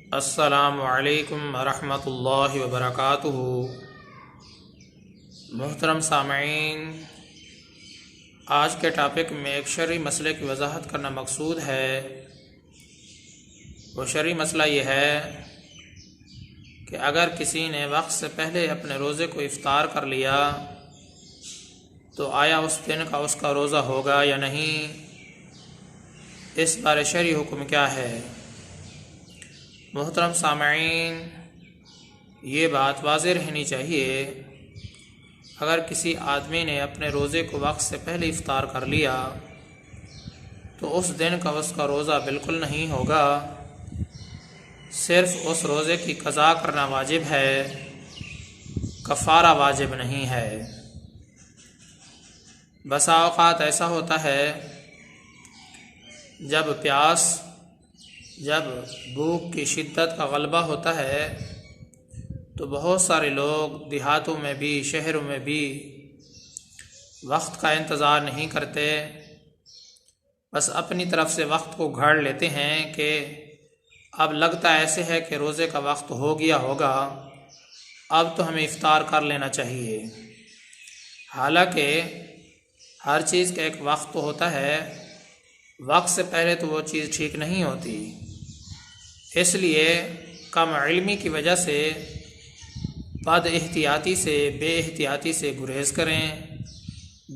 अस्सलामु अलैकुम वरहमतुल्लाहि वबरकातुहू। मोहतरम सामईन, आज के टॉपिक में एक शरई मसले की वजाहत करना मकसूद है। वो शरई मसला ये है कि अगर किसी ने वक्त से पहले अपने रोज़े को इफ्तार कर लिया तो आया उस दिन का उसका रोज़ा होगा या नहीं, इस बारे शरई हुक्म क्या है। मोहतरम सामईन, ये बात वाज़ेह रहनी चाहिए, अगर किसी आदमी ने अपने रोज़े को वक्त से पहले इफ्तार कर लिया तो उस दिन का उसका रोज़ा बिल्कुल नहीं होगा, सिर्फ़ उस रोज़े की क़ज़ा करना वाजिब है, कफ़ारा वाजिब नहीं है। बसा औक़ात ऐसा होता है जब भूख की शिद्दत का ग़लबा होता है तो बहुत सारे लोग देहातों में भी शहरों में भी वक्त का इंतज़ार नहीं करते, बस अपनी तरफ से वक्त को घड़ लेते हैं कि अब लगता ऐसे है कि रोज़े का वक्त हो गया होगा, अब तो हमें इफ्तार कर लेना चाहिए। हालांकि हर चीज़ का एक वक्त तो होता है, वक्त से पहले तो वो चीज़ ठीक नहीं होती। इसलिए कम इल्मी की वजह से बदएहतियाती से बेएहतियाती से गुरेज़ करें,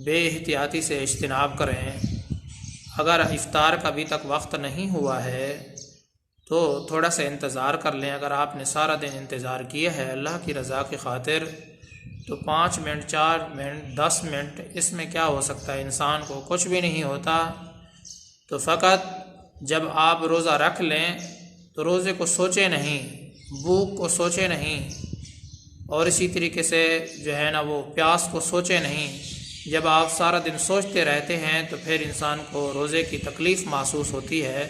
बेएहतियाती से इज्तिनाब करें। अगर इफ्तार का अभी तक वक्त नहीं हुआ है तो थोड़ा सा इंतज़ार कर लें। अगर आपने सारा दिन इंतज़ार किया है अल्लाह की रज़ा की खातिर तो 5 मिनट 4 मिनट 10 मिनट इसमें क्या हो सकता है, इंसान को कुछ भी नहीं होता। तो फ़कत जब आप रोज़ा रख लें तो रोज़े को सोचे नहीं, भूख को सोचे नहीं, और इसी तरीके से जो है ना वो प्यास को सोचे नहीं। जब आप सारा दिन सोचते रहते हैं तो फिर इंसान को रोज़े की तकलीफ़ महसूस होती है।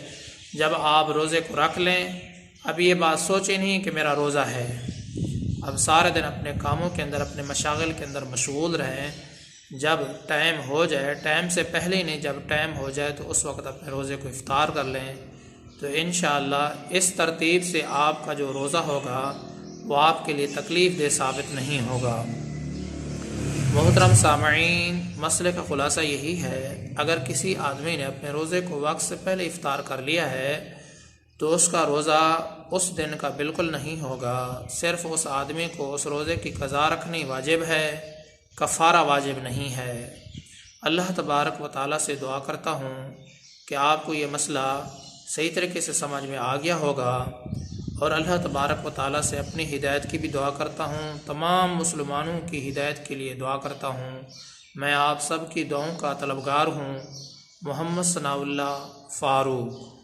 जब आप रोज़े को रख लें, अब ये बात सोचे नहीं कि मेरा रोज़ा है, अब सारे दिन अपने कामों के अंदर अपने मशागिल के अंदर मशगूल रहें। जब टाइम हो जाए, टाइम से पहले ही नहीं, जब टाइम हो जाए तो उस वक़्त अपने रोज़े को इफ्तार कर लें। तो इंशाअल्लाह इस तरतीब से आपका जो रोज़ा होगा वो आपके लिए तकलीफ़ दे साबित नहीं होगा। मोहतरम सामईन, मसले का ख़ुलासा यही है, अगर किसी आदमी ने अपने रोज़े को वक्त से पहले इफ्तार कर लिया है तो उसका रोज़ा उस दिन का बिल्कुल नहीं होगा, सिर्फ़ उस आदमी को उस रोज़े की क़ज़ा रखनी वाजिब है, कफ़ारा वाजिब नहीं है। अल्लाह तबारक व तआला से दुआ करता हूँ कि आपको ये मसला सही तरीके से समझ में आ गया होगा, और अल्लाह तबारक व तआला से अपनी हिदायत की भी दुआ करता हूँ, तमाम मुसलमानों की हिदायत के लिए दुआ करता हूँ। मैं आप सब की दुआओं का तलबगार हूँ। मोहम्मद सनाउल्लाह फ़ारूक।